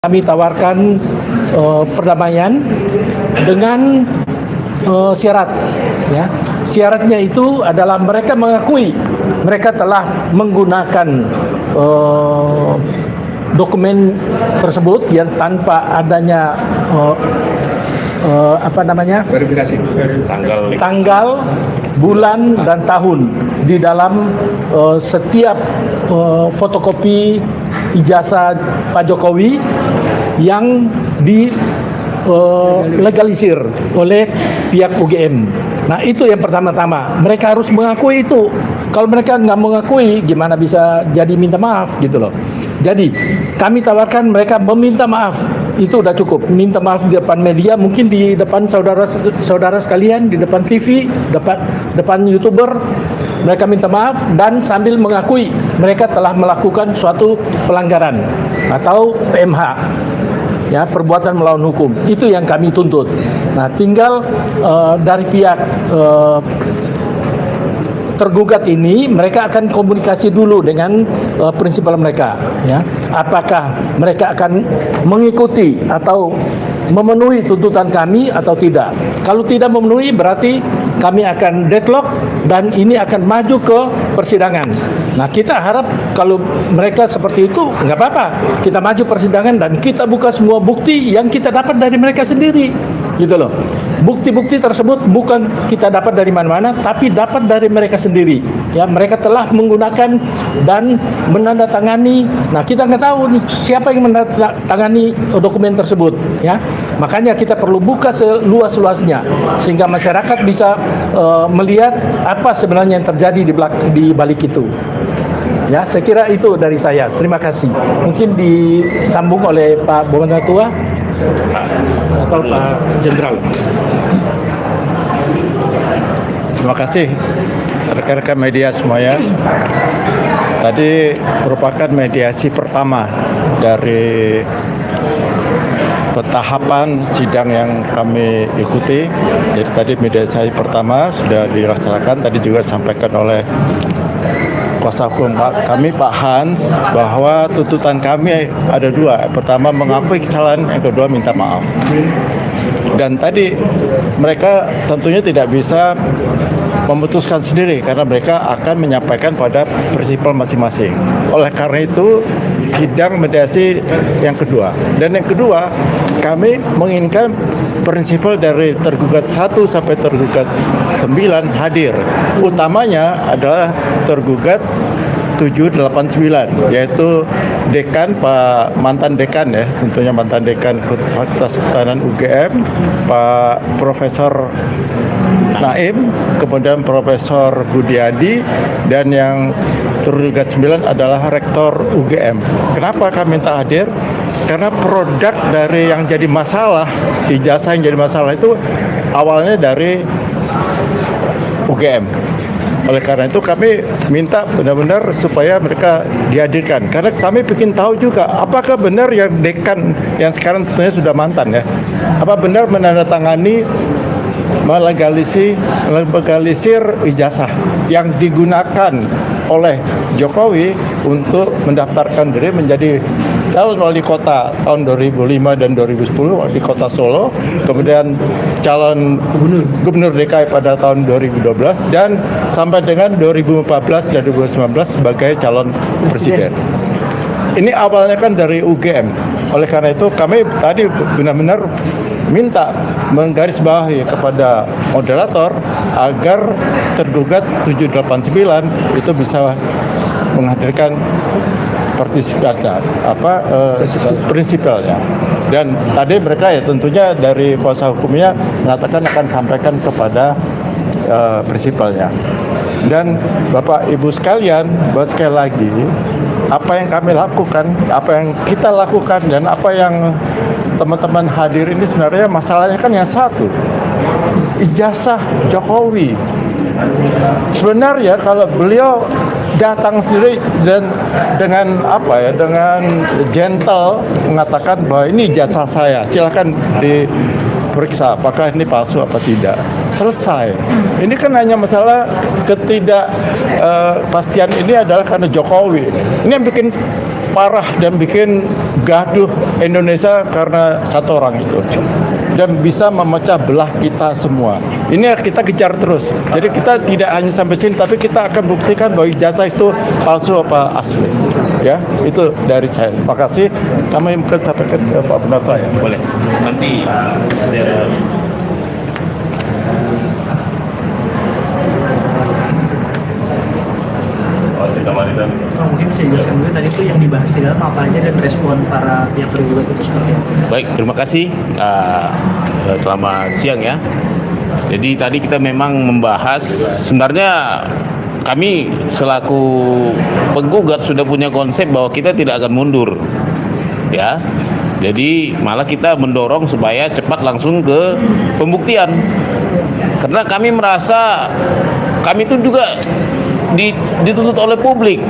Kami tawarkan perdamaian dengan syarat, ya. Syaratnya itu adalah mereka mengakui mereka telah menggunakan dokumen tersebut yang tanpa adanya verifikasi tanggal, bulan dan tahun di dalam setiap fotokopi ijazah Pak Jokowi yang legalisir oleh pihak UGM. Nah, itu yang pertama-tama. Mereka harus mengakui itu. Kalau mereka nggak mengakui, gimana bisa jadi minta maaf gitu loh. Jadi, kami tawarkan mereka meminta maaf. Itu udah cukup. Minta maaf di depan media, mungkin di depan saudara-saudara sekalian, di depan TV, depan YouTuber. Mereka minta maaf dan sambil mengakui mereka telah melakukan suatu pelanggaran atau PMH. Ya, perbuatan melawan hukum. Itu yang kami tuntut. Nah, tinggal dari pihak tergugat ini, mereka akan komunikasi dulu dengan prinsipal mereka, ya. Apakah mereka akan mengikuti atau memenuhi tuntutan kami atau tidak. Kalau tidak memenuhi, berarti kami akan deadlock dan ini akan maju ke persidangan. Nah, kita harap kalau mereka seperti itu, nggak apa-apa. Kita maju persidangan dan kita buka semua bukti yang kita dapat dari mereka sendiri, gitu loh. Bukti-bukti tersebut bukan kita dapat dari mana-mana, tapi dapat dari mereka sendiri. Ya, mereka telah menggunakan dan menandatangani. Nah, kita nggak tahu nih siapa yang menandatangani dokumen tersebut. Ya, makanya kita perlu buka seluas-luasnya sehingga masyarakat bisa melihat apa sebenarnya yang terjadi di balik itu. Ya, saya kira itu dari saya. Terima kasih. Mungkin disambung oleh Pak Bomanda Tua atau Pak Jenderal. Terima kasih rekan-rekan media semuanya. Tadi merupakan mediasi pertama dari tahapan sidang yang kami ikuti. Jadi tadi mediasi pertama sudah dilaksanakan. Tadi juga disampaikan oleh kuasa hukum kami Pak Hans bahwa tuntutan kami ada dua. Pertama mengakui kesalahan, yang kedua minta maaf. Dan tadi mereka tentunya tidak bisa memutuskan sendiri karena mereka akan menyampaikan pada prinsipal masing-masing. Oleh karena itu sidang mediasi yang kedua. Dan yang kedua, kami menginginkan prinsipal dari tergugat 1 sampai tergugat 9 hadir. Utamanya adalah tergugat 789, yaitu dekan, Pak mantan dekan ya, tentunya mantan dekan Fakultas Kehutanan UGM, Pak Profesor Naim, kemudian Profesor Budiadi, dan yang tergugat 9 adalah Rektor UGM. Kenapa kami minta hadir? Karena produk dari yang jadi masalah, ijazah yang jadi masalah itu awalnya dari UGM. Oleh karena itu kami minta benar-benar supaya mereka dihadirkan. Karena kami ingin tahu juga apakah benar yang dekan yang sekarang tentunya sudah mantan ya, apa benar menandatangani melegalisir ijazah yang digunakan oleh Jokowi untuk mendaftarkan diri menjadi calon wali kota tahun 2005 dan 2010 di kota Solo, kemudian calon gubernur DKI pada tahun 2012 dan sampai dengan 2014 dan 2019 sebagai calon presiden. Ini awalnya kan dari UGM. Oleh karena itu kami tadi benar-benar minta menggarisbawahi kepada moderator agar tergugat 789 itu bisa menghadirkan prinsipalnya. Dan tadi mereka ya tentunya dari kuasa hukumnya mengatakan akan sampaikan kepada prinsipalnya. Dan Bapak Ibu sekalian, bahwa sekali lagi apa yang kami lakukan, apa yang kita lakukan dan apa yang teman-teman hadir ini sebenarnya masalahnya kan yang satu, ijazah Jokowi. Sebenarnya kalau beliau datang sendiri dan dengan gentle mengatakan bahwa ini ijazah saya, silakan diperiksa apakah ini palsu apa tidak. Selesai. Ini kan hanya masalah ketidakpastian ini adalah karena Jokowi. Ini yang bikin parah dan bikin gaduh Indonesia karena satu orang itu, dan bisa memecah belah kita semua. Ini yang kita kejar terus. Jadi kita tidak hanya sampai sini, tapi kita akan buktikan bahwa ijazah itu palsu apa asli. Ya, itu dari saya. Terima kasih. Kami mungkin sampaikan ke Pak Penata. Ya, boleh. Nanti mungkin bisa dijelaskan dulu tadi itu yang dibahas di dalam apa aja dan respon para pihak tergugat itu seperti apa? baik, terima kasih. Selamat siang ya. Jadi tadi kita memang membahas, sebenarnya kami selaku penggugat sudah punya konsep bahwa kita tidak akan mundur, ya. Jadi malah kita mendorong supaya cepat langsung ke pembuktian, karena kami merasa kami itu juga dituntut oleh publik.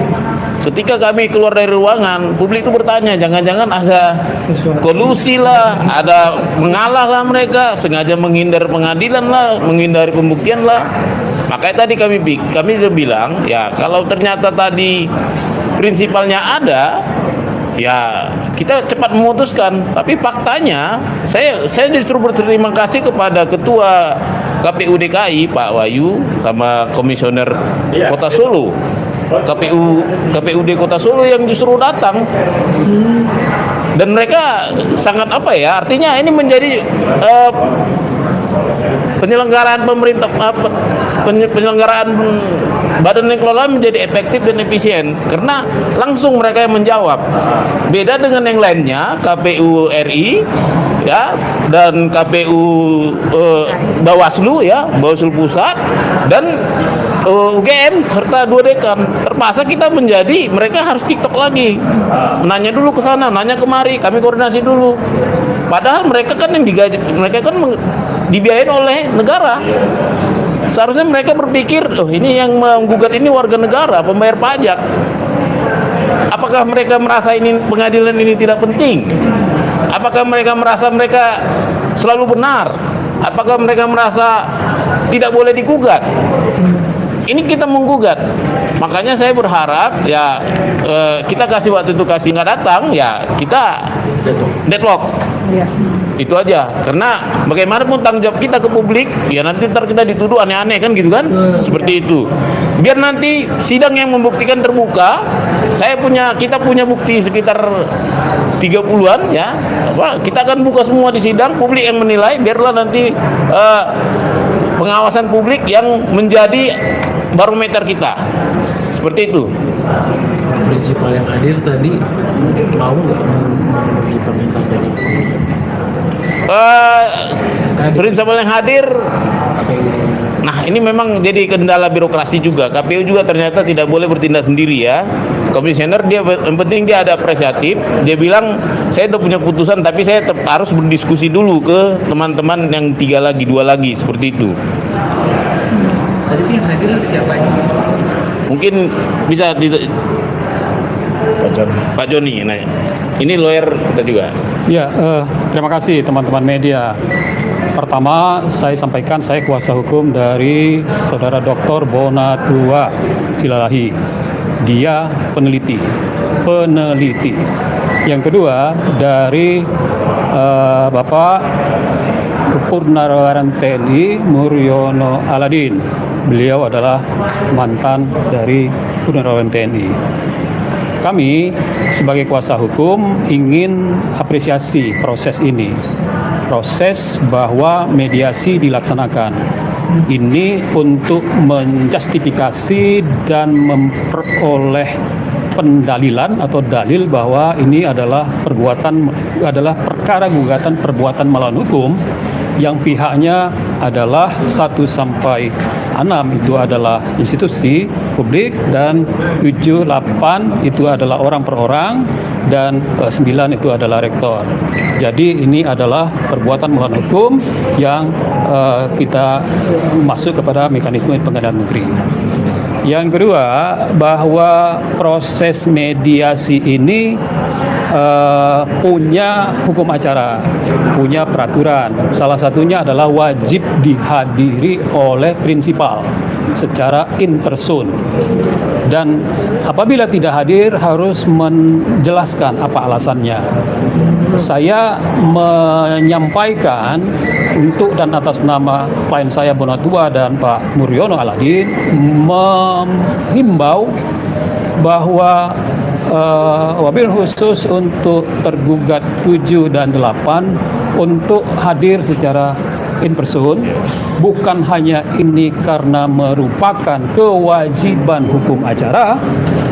Ketika kami keluar dari ruangan, publik itu bertanya, jangan-jangan ada kolusi lah, ada mengalah lah mereka, sengaja menghindar pengadilan lah, menghindari pembuktian lah. Makanya tadi kami sudah bilang, ya kalau ternyata tadi prinsipalnya ada, ya kita cepat memutuskan. Tapi faktanya, saya justru berterima kasih kepada Ketua KPU DKI Pak Wahyu sama Komisioner Kota Solo, KPUD Kota Solo yang justru datang, dan mereka sangat artinya ini menjadi penyelenggaraan pemerintah, penyelenggaraan badan pengelolaan menjadi efektif dan efisien karena langsung mereka yang menjawab. Beda dengan yang lainnya, KPU RI ya dan KPU Bawaslu ya, Bawaslu Pusat dan UGM serta 2 dekan. Terpaksa kita menjadi mereka harus TikTok lagi. Nanya dulu ke sana, nanya kemari, kami koordinasi dulu. Padahal mereka kan yang digaji, mereka kan dibiayain oleh negara. Seharusnya mereka berpikir, ini yang menggugat ini warga negara, pembayar pajak. Apakah mereka merasa ini pengadilan ini tidak penting? Apakah mereka merasa mereka selalu benar? Apakah mereka merasa tidak boleh digugat? Ini kita menggugat. Makanya saya berharap ya kita kasih waktu itu nggak datang ya kita deadlock. Itu aja, karena bagaimanapun tanggung jawab kita ke publik, ya nanti ntar kita dituduh aneh-aneh kan gitu kan, seperti itu. Biar nanti sidang yang membuktikan terbuka, kita punya bukti sekitar 30-an ya, kita akan buka semua di sidang, publik yang menilai, biarlah nanti pengawasan publik yang menjadi barometer kita, seperti itu. Prinsipal yang adil tadi mau nggak memenuhi permintaan dari prinsipal yang hadir. Nah, ini memang jadi kendala birokrasi juga. KPU juga ternyata tidak boleh bertindak sendiri ya. Komisioner dia yang penting dia ada apresiatif. Dia bilang saya udah punya putusan, tapi saya harus berdiskusi dulu ke teman-teman yang 2 lagi seperti itu. Tadi yang hadir siapa aja? Mungkin bisa Pak Joni nanya. Ini lawyer kita juga. Ya, terima kasih teman-teman media. Pertama, saya sampaikan saya kuasa hukum dari Saudara Dr. Bonatua Silalahi. Dia peneliti. Yang kedua, dari Bapak Purnawirawan TNI Muryono Aladin. Beliau adalah mantan dari Purnawirawan TNI. Kami sebagai kuasa hukum ingin apresiasi proses ini. Proses bahwa mediasi dilaksanakan. Ini untuk menjustifikasi dan memperoleh pendalilan atau dalil bahwa ini adalah perkara gugatan perbuatan melawan hukum yang pihaknya adalah 1 sampai 6 itu adalah institusi publik dan 7, 8 itu adalah orang per orang dan 9 itu adalah rektor. Jadi ini adalah perbuatan melawan hukum yang kita masuk kepada mekanisme pengadilan negeri. Yang kedua, bahwa proses mediasi ini punya hukum acara, punya peraturan. Salah satunya adalah wajib dihadiri oleh prinsipal secara in person. Dan apabila tidak hadir harus menjelaskan apa alasannya. Saya menyampaikan untuk dan atas nama klien saya Bonatua dan Pak Muriono Aladin menghimbau bahwa wabil khusus untuk tergugat 7 dan 8 untuk hadir secara in person, bukan hanya ini karena merupakan kewajiban hukum acara,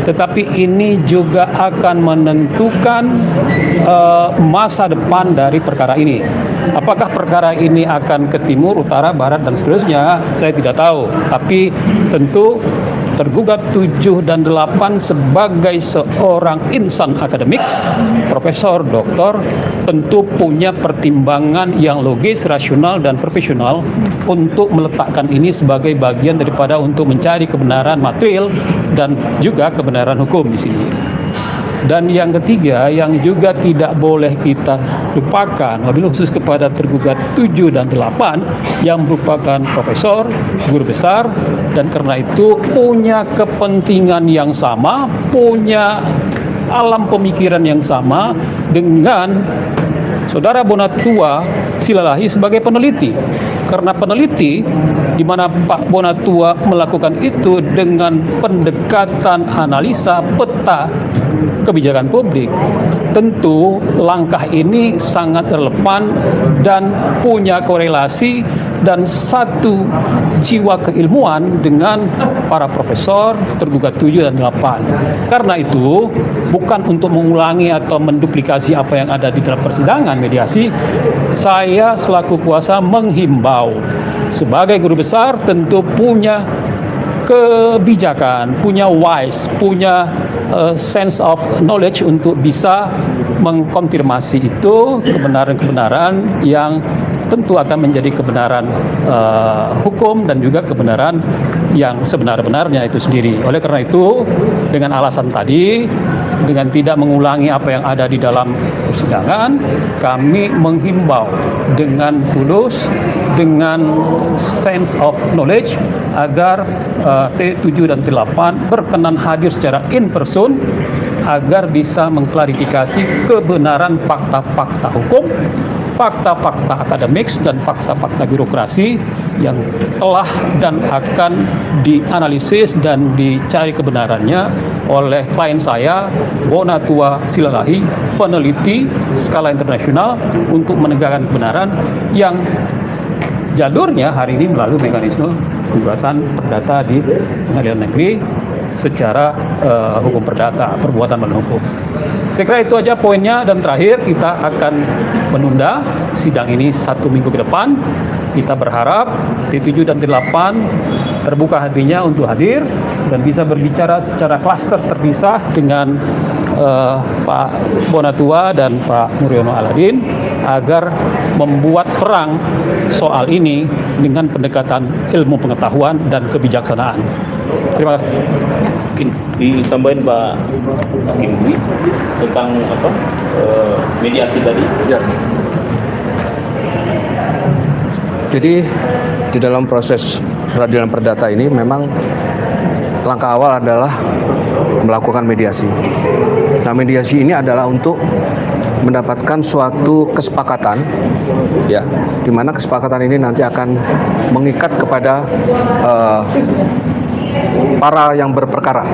tetapi ini juga akan menentukan masa depan dari perkara ini. Apakah perkara ini akan ke timur, utara, barat, dan seterusnya, saya tidak tahu. Tapi tentu tergugat 7 dan 8 sebagai seorang insan akademik, profesor, doktor, tentu punya pertimbangan yang logis, rasional, dan profesional untuk meletakkan ini sebagai bagian daripada untuk mencari kebenaran material dan juga kebenaran hukum di sini. Dan yang ketiga yang juga tidak boleh kita lupakan wabil khusus kepada tergugat 7 dan 8 yang merupakan profesor, guru besar, dan karena itu punya kepentingan yang sama, punya alam pemikiran yang sama dengan Saudara Bonatua Silalahi sebagai peneliti. Karena peneliti di mana Pak Bonatua melakukan itu dengan pendekatan analisa peta kebijakan publik, tentu langkah ini sangat relevan dan punya korelasi dan satu jiwa keilmuan dengan para profesor tergugat 7 dan 8. Karena itu bukan untuk mengulangi atau menduplikasi apa yang ada di dalam persidangan mediasi, saya selaku kuasa menghimbau sebagai guru besar tentu punya kebijakan, punya wise, punya sense of knowledge untuk bisa mengkonfirmasi itu kebenaran-kebenaran yang tentu akan menjadi kebenaran hukum dan juga kebenaran yang sebenar-benarnya itu sendiri. Oleh karena itu, dengan alasan tadi, dengan tidak mengulangi apa yang ada di dalam persidangan, kami menghimbau dengan tulus, dengan sense of knowledge agar T7 dan T8 berkenan hadir secara in person agar bisa mengklarifikasi kebenaran fakta-fakta hukum, fakta-fakta akademik, dan fakta-fakta birokrasi yang telah dan akan dianalisis dan dicari kebenarannya oleh klien saya, Bonatua Silalahi, peneliti skala internasional untuk menegakkan kebenaran yang jalurnya hari ini melalui mekanisme gugatan perdata di Pengadilan Negeri secara hukum perdata, perbuatan melawan hukum. Saya kira itu aja poinnya, dan terakhir kita akan menunda sidang ini 1 minggu ke depan. Kita berharap T7 dan T8 terbuka hatinya untuk hadir dan bisa berbicara secara klaster terpisah dengan Pak Bonatua dan Pak Muriono Aladin agar membuat terang soal ini dengan pendekatan ilmu pengetahuan dan kebijaksanaan. Terima kasih. Mungkin ditambahin Pak Kimwi tentang mediasi tadi. Ya. Jadi di dalam proses peradilan perdata ini memang langkah awal adalah melakukan mediasi. Nah, mediasi ini adalah untuk mendapatkan suatu kesepakatan, ya, di mana kesepakatan ini nanti akan mengikat kepada para yang berperkara,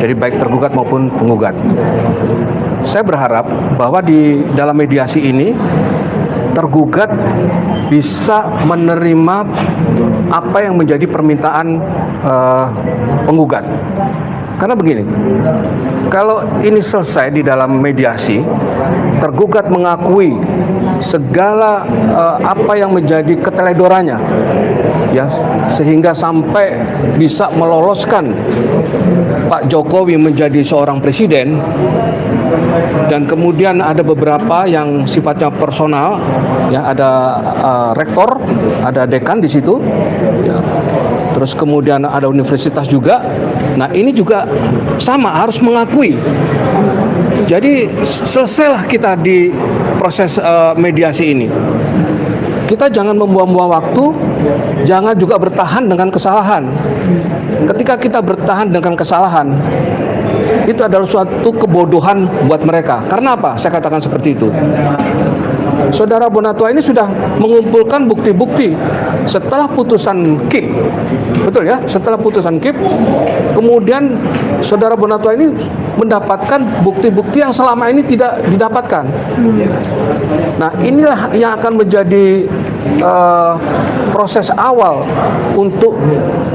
jadi baik tergugat maupun penggugat. Saya berharap bahwa di dalam mediasi ini tergugat bisa menerima apa yang menjadi permintaan penggugat. Karena begini, kalau ini selesai di dalam mediasi, tergugat mengakui segala apa yang menjadi keteledorannya, ya, sehingga sampai bisa meloloskan Pak Jokowi menjadi seorang presiden, dan kemudian ada beberapa yang sifatnya personal, ya, ada rektor, ada dekan di situ, ya. Terus kemudian ada universitas juga. Nah, ini juga sama, harus mengakui Jadi selesailah kita di proses mediasi ini. Kita jangan membuang-buang waktu, jangan juga bertahan dengan kesalahan. Ketika kita bertahan dengan kesalahan, itu adalah suatu kebodohan buat mereka. Karena apa? Saya katakan seperti itu. Saudara Bonatua ini sudah mengumpulkan bukti-bukti setelah putusan KIP. Betul ya? Setelah putusan KIP, kemudian Saudara Bonatua ini mendapatkan bukti-bukti yang selama ini tidak didapatkan. Nah, inilah yang akan menjadi proses awal untuk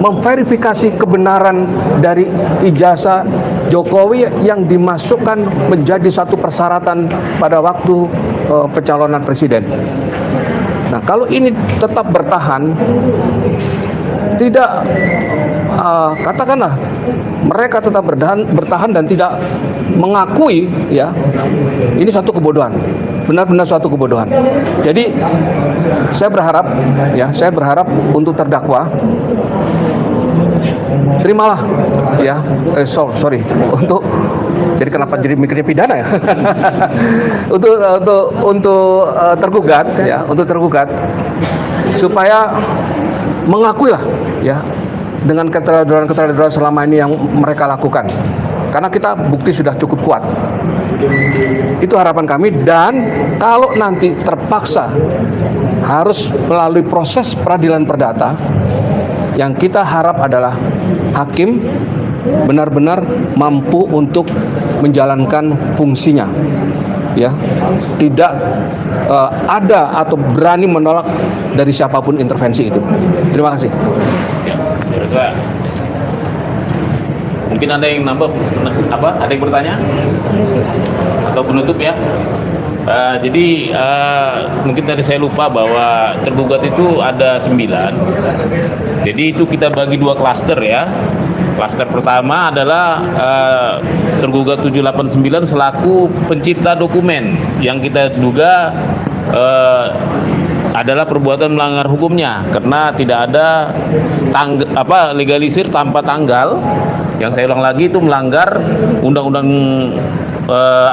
memverifikasi kebenaran dari ijazah Jokowi yang dimasukkan menjadi satu persyaratan pada waktu pencalonan presiden. Nah, kalau ini tetap bertahan, tidak katakanlah mereka tetap bertahan dan tidak mengakui, ya, ini satu kebodohan, benar-benar suatu kebodohan. Jadi saya berharap untuk terdakwa terimalah, ya, sorry untuk, jadi kenapa jadi mikirnya pidana ya? untuk tergugat, ya, untuk tergugat supaya mengakui lah, ya, dengan keterlaluan selama ini yang mereka lakukan. Karena kita bukti sudah cukup kuat. Itu harapan kami, dan kalau nanti terpaksa harus melalui proses peradilan perdata, yang kita harap adalah hakim benar-benar mampu untuk menjalankan fungsinya, ya, tidak ada atau berani menolak dari siapapun intervensi itu. Terima kasih. Mungkin ada yang nambah apa? Ada yang bertanya? Atau penutup ya? Jadi mungkin tadi saya lupa bahwa tergugat itu ada 9. Jadi itu kita bagi 2 klaster ya. Klaster pertama adalah tergugat 789 selaku pencipta dokumen yang kita duga adalah perbuatan melanggar hukumnya karena tidak ada legalisir tanpa tanggal. Yang saya ulang lagi itu melanggar Undang-Undang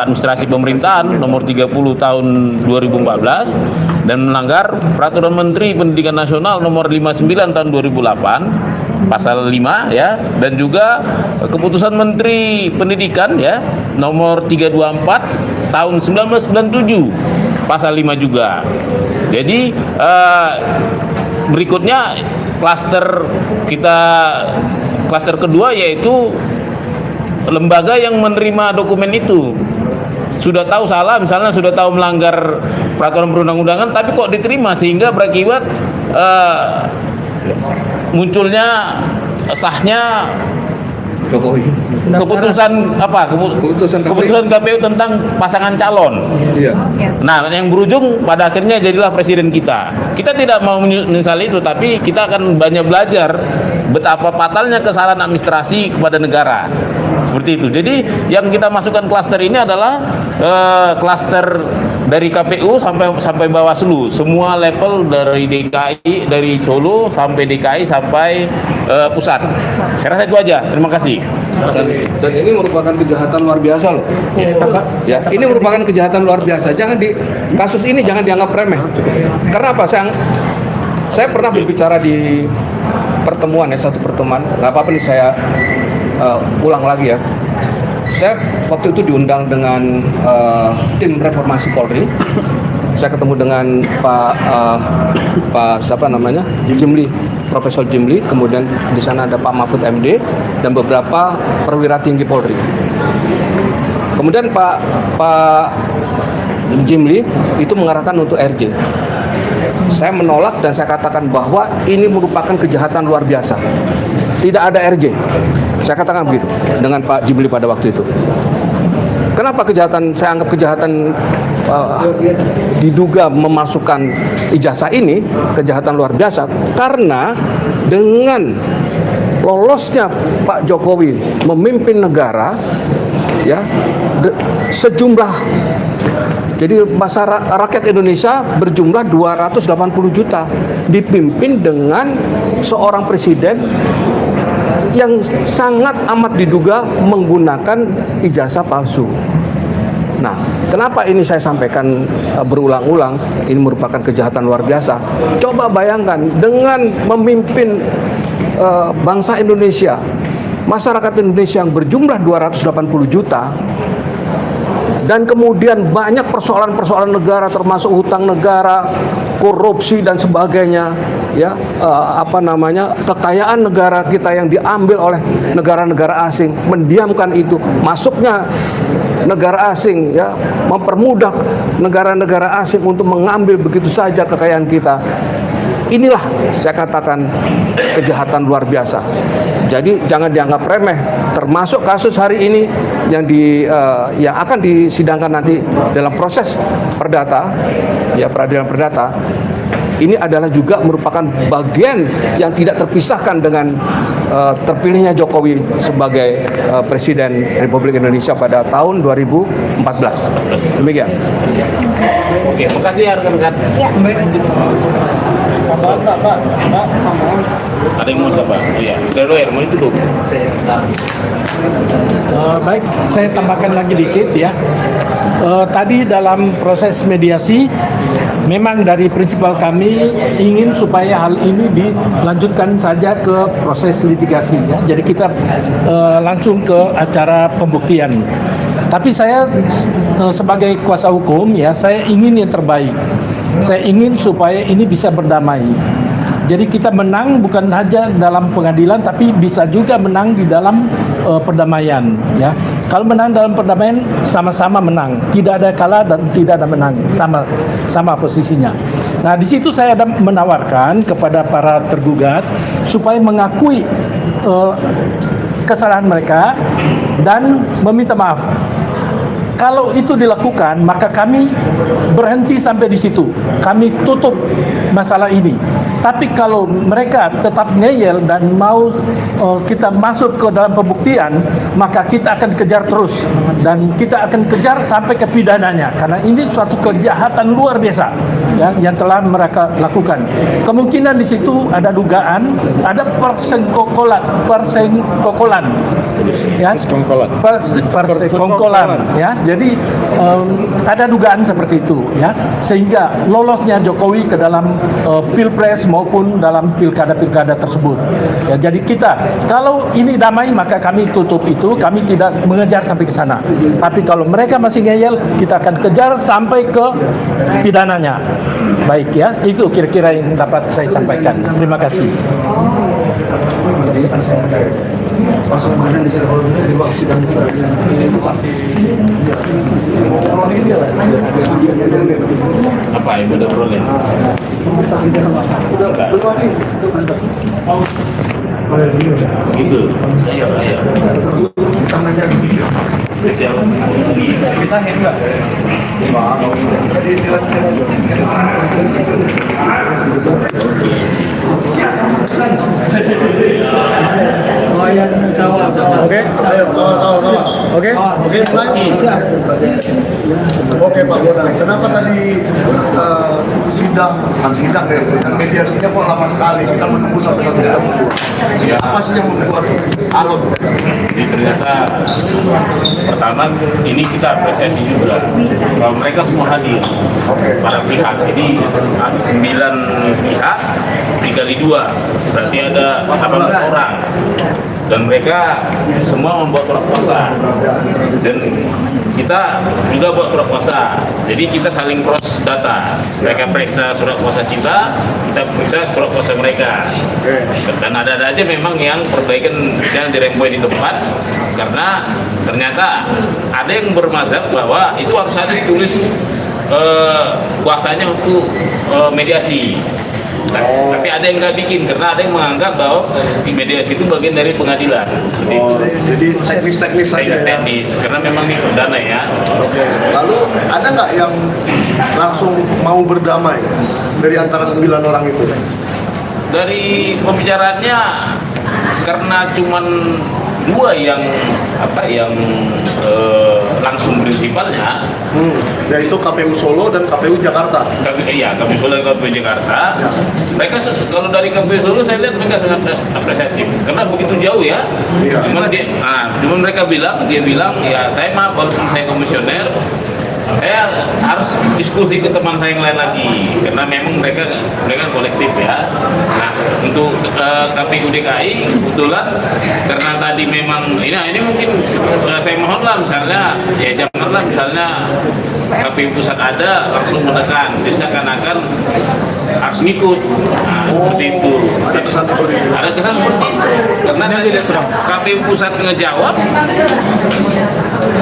Administrasi Pemerintahan nomor 30 tahun 2014 dan melanggar Peraturan Menteri Pendidikan Nasional nomor 59 tahun 2008 pasal 5, ya, dan juga keputusan Menteri Pendidikan, ya, nomor 324 tahun 1997 pasal 5 juga. Jadi berikutnya klaster kedua yaitu lembaga yang menerima dokumen itu sudah tahu salah, misalnya sudah tahu melanggar peraturan perundang-undangan, tapi kok diterima sehingga berakibat munculnya sahnya Jokowi. Keputusan KPU tentang pasangan calon. Iya. Nah, yang berujung pada akhirnya jadilah presiden kita. Kita tidak mau menyesali itu, tapi kita akan banyak belajar betapa fatalnya kesalahan administrasi kepada negara. Seperti itu. Jadi yang kita masukkan klaster ini adalah klaster dari KPU sampai Bawaslu, semua level dari DKI, dari Solo sampai DKI sampai pusat. Saya rasa itu aja. Terima kasih. Dan ini merupakan kejahatan luar biasa loh. Ya, ini merupakan kejahatan luar biasa. Kasus ini jangan dianggap remeh. Karena apa? Saya pernah berbicara di pertemuan, satu pertemuan. Nggak apa-apa nih saya ulang lagi ya. Saya waktu itu diundang dengan tim reformasi Polri. Saya ketemu dengan Pak siapa namanya, Jimli, Profesor Jimli. Kemudian di sana ada Pak Mahfud MD dan beberapa perwira tinggi Polri. Kemudian Pak Jimli itu mengarahkan untuk RJ. Saya menolak dan saya katakan bahwa ini merupakan kejahatan luar biasa. Tidak ada RJ. Saya katakan begitu dengan Pak Jimli pada waktu itu. Kenapa saya anggap kejahatan diduga memasukkan ijazah ini kejahatan luar biasa? Karena dengan lolosnya Pak Jokowi memimpin negara, ya, sejumlah, jadi rakyat Indonesia berjumlah 280 juta dipimpin dengan seorang presiden yang sangat amat diduga menggunakan ijazah palsu. Nah, kenapa ini saya sampaikan berulang-ulang? Ini merupakan kejahatan luar biasa. Coba bayangkan dengan memimpin bangsa Indonesia, masyarakat Indonesia yang berjumlah 280 juta, dan kemudian banyak persoalan-persoalan negara termasuk hutang negara, korupsi dan sebagainya, ya, kekayaan negara kita yang diambil oleh negara-negara asing, mendiamkan itu, masuknya negara asing, ya, mempermudah negara-negara asing untuk mengambil begitu saja kekayaan kita. Inilah saya katakan kejahatan luar biasa. Jadi jangan dianggap remeh. Termasuk kasus hari ini yang akan disidangkan nanti dalam proses perdata, ya, peradilan perdata. Ini adalah juga merupakan bagian yang tidak terpisahkan dengan terpilihnya Jokowi sebagai Presiden Republik Indonesia pada tahun 2014. Demikian. Oke, makasih ya rekan-rekan. Ada yang mau apa? Iya, lawyer mau itu tuh. Baik, saya tambahkan lagi dikit ya. Tadi dalam proses mediasi, memang dari prinsipal kami ingin supaya hal ini dilanjutkan saja ke proses litigasi ya. Jadi kita langsung ke acara pembuktian. Tapi saya sebagai kuasa hukum ya, saya ingin yang terbaik. Saya ingin supaya ini bisa berdamai. Jadi kita menang bukan hanya dalam pengadilan, tapi bisa juga menang di dalam perdamaian. Ya, kalau menang dalam perdamaian sama-sama menang, tidak ada kalah dan tidak ada menang, sama posisinya. Nah, di situ saya ada menawarkan kepada para tergugat supaya mengakui kesalahan mereka dan meminta maaf. Kalau itu dilakukan, maka kami berhenti sampai di situ. Kami tutup masalah ini. Tapi kalau mereka tetap ngeyel dan mau kita masuk ke dalam pembuktian, maka kita akan kejar terus. Dan kita akan kejar sampai ke pidananya. Karena ini suatu kejahatan luar biasa yang telah mereka lakukan. Kemungkinan di situ ada dugaan, ada persekongkolan, ya, persekongkolan, ya. Jadi ada dugaan seperti itu, ya, sehingga lolosnya Jokowi ke dalam pilpres maupun dalam pilkada-pilkada tersebut. Ya, jadi kita kalau ini damai maka kami tutup itu, kami tidak mengejar sampai ke sana. Tapi kalau mereka masih ngeyel, kita akan kejar sampai ke pidananya. Baik ya, itu kira-kira yang dapat saya sampaikan. Terima kasih. Apa yang udah boleh? Gitu. Saya. Spesial. Bisa enggak? Oke. Ayo, kawal. Oke. Oke, siap. Oke, Pak Bonang. Kenapa tadi sidang dan mediasinya kok lama sekali? Kita menunggu sampai 1 jam. Ya. Apa sih yang membuat alot? Jadi ternyata pertama ini kita apresiasi juga bahwa mereka semua hadir, para pihak. Jadi ada 9 pihak dikali 2, berarti ada 18 orang. Dan mereka semua membuat surat kuasa, dan kita juga buat surat kuasa. Jadi kita saling cross data. Mereka periksa surat kuasa kita periksa surat kuasa mereka. Dan ada aja memang yang perbaikan misalnya diremboi di tempat, karena ternyata ada yang bermazhab bahwa itu harus ada ditulis kuasanya untuk mediasi. Tapi ada yang nggak bikin, karena ada yang menganggap bahwa mediasi itu bagian dari pengadilan. Jadi teknis-teknis saja ya? Karena memang ini perdana ya. Oke. Lalu ada nggak yang langsung mau berdamai dari antara 9 orang itu? Dari pembicaraannya, karena cuman 2 yang langsung prinsipalnya, yaitu KPU Solo dan KPU Jakarta. KPU Solo dan KPU Jakarta. Mereka kalau dari KPU Solo saya lihat mereka sangat apresiatif karena begitu jauh ya. Cuman mereka bilang ya saya maaf walaupun saya komisioner, saya harus diskusi ke teman saya yang lain lagi karena memang mereka kolektif ya. Nah untuk KPU DKI kebetulan karena tadi memang ini mungkin saya mohonlah misalnya ya janganlah misalnya KPU pusat ada langsung menekan, jadi seakan-akan harus ngikut. Nah, seperti itu. Ada kesan seperti itu. Ada kesan seperti itu. Karena tadi KPU pusat ngejawab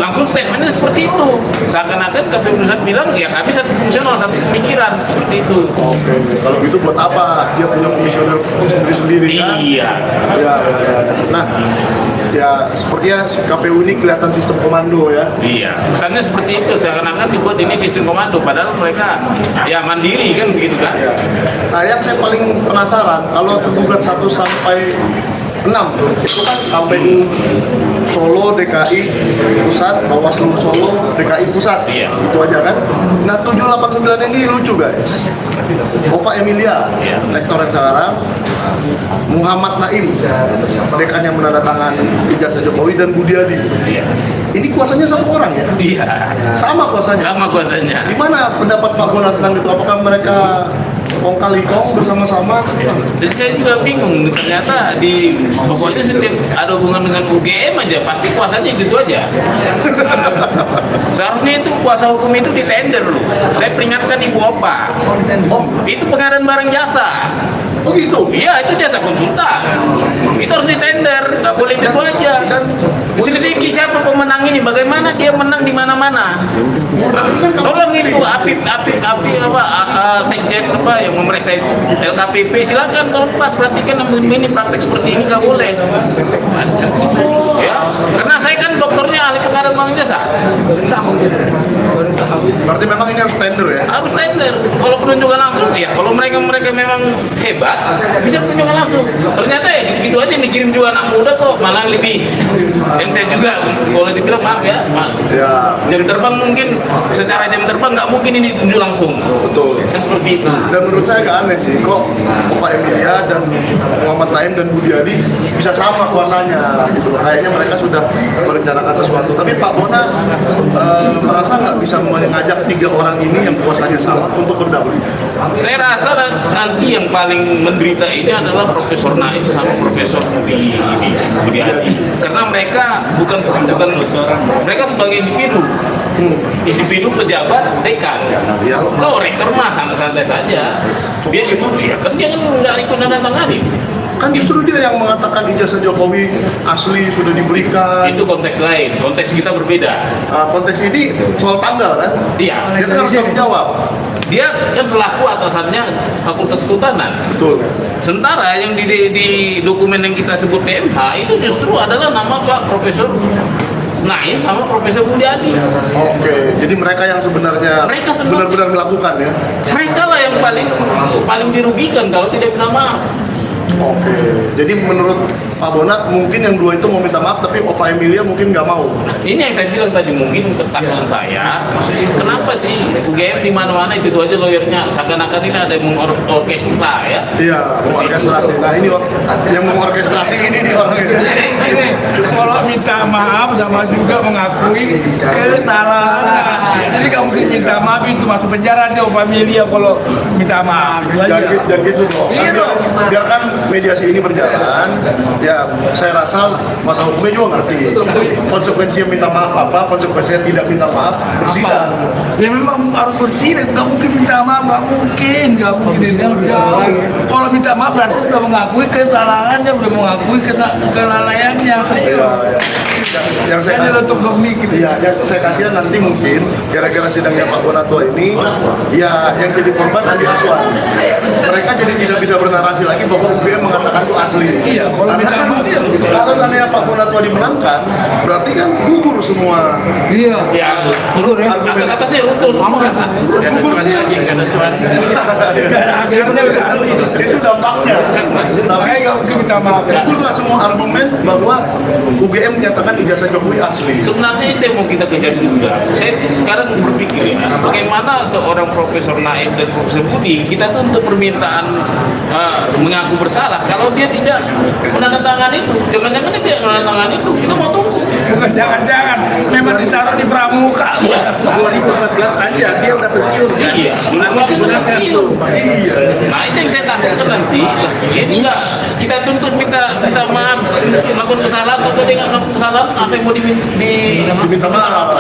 langsung statementnya seperti itu. Seakan-akan KPU pusat bilang ya kami satu fungsional, satu pemikiran seperti itu. Oke. Kalau gitu buat apa dia punya komisioner sendiri kan? Iya. Ya. Nah, ya sepertinya KPU ini kelihatan sistem komando ya. Iya, kesannya seperti itu. Seakan-akan dibuat ini sistem komando, padahal mereka ya mandiri kan begitu kan? Ya. Nah, yang saya paling penasaran kalau tergugat 1 sampai 6 itu kan KPU Solo DKI Pusat, Bawaslu Solo DKI Pusat. Iya. Itu aja kan. Nah 789 ini lucu guys. Ova Emilia, Iya. rektorat sekarang, Muhammad Naim, dekan yang menandatangani ijazah Jokowi, dan Budiadi. Iya. Ini kuasanya satu orang ya? Iya. Sama kuasanya. Sama kuasanya. Gimana pendapat Pak Bona tentang itu? Apakah mereka kong kali kong bersama-sama? Jadi saya juga bingung, ternyata pokoknya setiap ada hubungan dengan UGM aja pasti kuasanya gitu aja. Seharusnya itu kuasa hukum itu ditender loh. Saya peringatkan Ibu Opa. Oh, Itu pengadaan barang jasa. oh gitu. Iya, itu jasa konsultan. Itu harus ditender, nggak boleh itu aja. Dan selidiki siapa pemenang ini, bagaimana dia menang di mana-mana. Tolong itu sekjen apa yang memeriksa itu LKPP silakan kalau perhatikan ini praktek seperti ini nggak boleh. Ya, karena saya kan dokternya ahli pengadaan barang jasa. Berarti memang ini harus tender ya? Harus tender. Kalau penunjukan langsung ya, kalau mereka memang hebat bisa penunjukan langsung. Ternyata ya gitu aja dikirim juga anak muda kok, malah lebih. Yang saya juga boleh dibilang maaf ya, Ya. jam terbang mungkin secara jam terbang nggak mungkin ini ditunjuk langsung. Betul. Kan seperti itu. Dan menurut saya agak aneh sih, kok Ova Emilia dan Muhammad Naim dan Budiadi bisa sama kuasanya gitu. Kayaknya mereka sudah merencanakan sesuatu. Tapi Pak Bona merasa nggak bisa mengajak 3 orang ini yang kuasanya sama untuk berdamai. Saya rasa nanti yang paling menderita ini adalah Profesor Naim sama Profesor Budiadi, karena mereka bukan mereka sebagai individu pejabat dekan. Ya. Kalau rektor mah santai-santai saja. Dia itu ya kan dia kan nggak ikut tangani. Kan justru dia yang mengatakan ijazah Jokowi asli sudah diberikan. Itu konteks lain, konteks kita berbeda. Konteks ini soal tanggal kan? Iya. Dia kan harus tanggung jawab. Dia kan selaku atasannya Fakultas Kehutanan. Betul. Sementara yang di dokumen yang kita sebut PMH itu justru adalah nama Pak Profesor Naim sama Profesor Budiadi. Oke, jadi mereka yang sebenarnya Mereka benar-benar melakukan ya? Mereka lah yang paling dirugikan kalau tidak minta maaf. Oke, jadi menurut Pak Bona mungkin yang 2 itu mau minta maaf, tapi Ova Emilia mungkin nggak mau. Ini yang saya bilang tadi, mungkin ketakutan saya. Kenapa sih UGM di mana-mana itu aja lawyernya? Seakan-akan ini ada yang mengorkestra ya? Iya, mengorkestrasi. Nah ini yang mengorkestrasi ini nih orang ini. Ini kalau minta maaf sama juga mengakui kesalahan. Jadi nggak mungkin minta maaf itu masuk penjara dia familia kalau minta maaf. Itu aja. Dan gitu kok. Iya dong. Biarkan mediasi ini berjalan. Ya, saya rasa masa hukumnya juga ngerti. Konsekuensinya minta maaf apa, konsekuensinya tidak minta maaf bersidang. Ya memang harus bersih, nggak mungkin minta maaf, nggak mungkin. Kalau minta maaf berarti sudah mengakui kesalahannya, sudah mengakui kelalaiannya. Iya, iya. Yang saya Jadi untuk domik gitu. Iya, yang saya kasihan nanti mungkin gara-gara sidangnya Pak Bonatua ini, ya yang jadi korban Andi Aswan. Mereka jadi tidak bisa bernarasi lagi bahwa UGM mengatakan itu asli. Iya, kalau Karena minta kan maaf, iya. kalau seandainya Pak Bonatua dimenangkan, berarti kan gugur semua. Iya. Ya, Gugur ya. atas-atasnya runtuh semua. Gak ada transaksi, gak ada cuan. Akhirnya udah habis. Itu dampaknya. Makanya nggak mungkin minta maaf. Gugurlah semua argumen bahwa UGM menyatakan ijazah Jokowi asli. Sebenarnya itu yang mau kita kejar juga. Saya sekarang berpikir ya, bagaimana seorang Profesor Naim dan Profesor Budi, kita tuh untuk permintaan mengaku bersalah. Kalau dia tidak menandatangani itu, jangan-jangan dia tidak menandatangani itu, kita mau tunggu. Bukan jangan-jangan, memang ditaruh di pramuka. 2014 aja dia udah pensiun kan? Iya, nah itu yang saya takutkan nanti. Ini enggak kita tuntut minta maaf, melakukan kesalahan atau dia nggak melakukan kesalahan, apa yang mau Diminta maaf.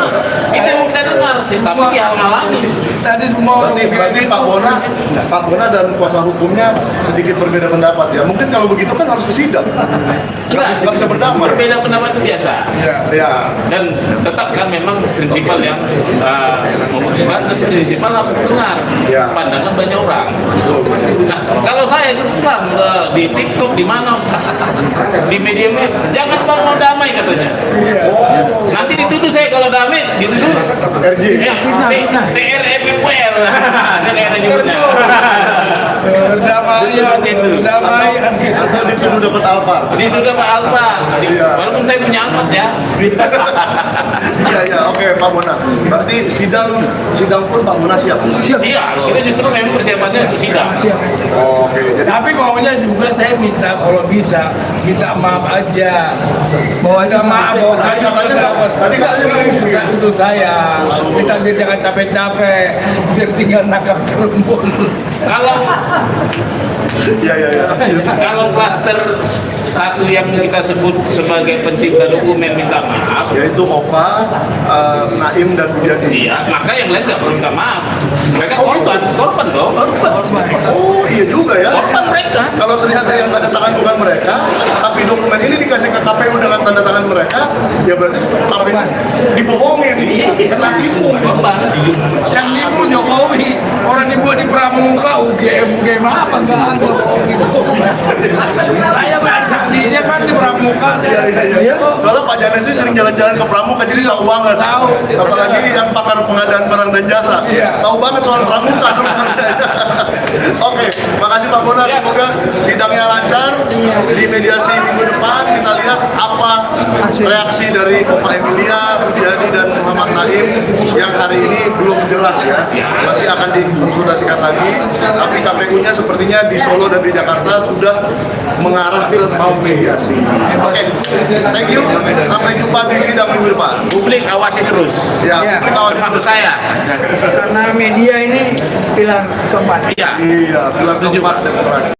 Kita yang mau kita dengar sih, tapi dihalang-halangi. Tadi semua Berarti Pak Bona dan kuasa hukumnya sedikit berbeda pendapat ya. Mungkin kalau begitu kan harus ke sidang. Nggak bisa berdamai. Berbeda pendapat itu biasa. Ya. Dan tetap kan memang prinsipal yang memutuskan, prinsipal harus dengar Ya. pandangan banyak orang. Nah, kalau saya terus terang di TikTok di mana di media jangan bang mau damai katanya. Nanti dituduh saya kalau damai dituduh RJ. TRMWR. Saya ada nyebutnya. berdamaian. Atau dituduh dapat Alphard. Dituduh Pak Alfa. Walaupun saya punya Alphard ya. Iya, oke Pak Bona. Berarti sidang pun Pak Bona siap. Siap. Kita justru memang persiapannya untuk sidang. Oke, jadi Tapi maunya juga saya minta kalau bisa minta maaf aja. Minta maaf bahwa Tadi katanya usul saya. Minta biar jangan capek-capek, biar tinggal nangkap terembun. Kalau klaster satu yang kita sebut sebagai pencipta dokumen minta maaf, yaitu Ova, Naim dan Budiati. iya, maka yang lain nggak perlu minta maaf. Mereka korban dong. Oh iya juga ya. Korban mereka. Kalau ternyata yang tanda tangan bukan mereka, tapi dokumen ini dikasih ke KPU dengan tanda tangan mereka, ya berarti KPU dibohongin, kena tipu. Korban. Yang nipu Jokowi, orang dibuat di pramuka, UGM apa enggak ada gitu. Saya saksinya kan di pramuka. Kalau Pak Janes ini sering jalan-jalan ke Pramuka, jadi tahu banget. Tahu. Apalagi yang pakar pengadaan barang dan jasa, tahu banget soal Pramuka sebenarnya. Oke, makasih Pak Bona. Semoga sidangnya lancar. Di mediasi minggu depan kita lihat apa reaksi dari Ova Emilia, Budiadi dan Muhammad Naim yang hari ini belum jelas ya. Masih akan dikonsultasikan lagi. Tapi KPU-nya sepertinya di Solo dan di Jakarta sudah mengarah ke mau mediasi. Oke, thank you. Sampai jumpa di sidang minggu depan. Publik awasi terus. Ya, publik awasi Maksud terus. saya. Karena media ini pilar keempat. Iya. Iya, pilar keempat demokrasi.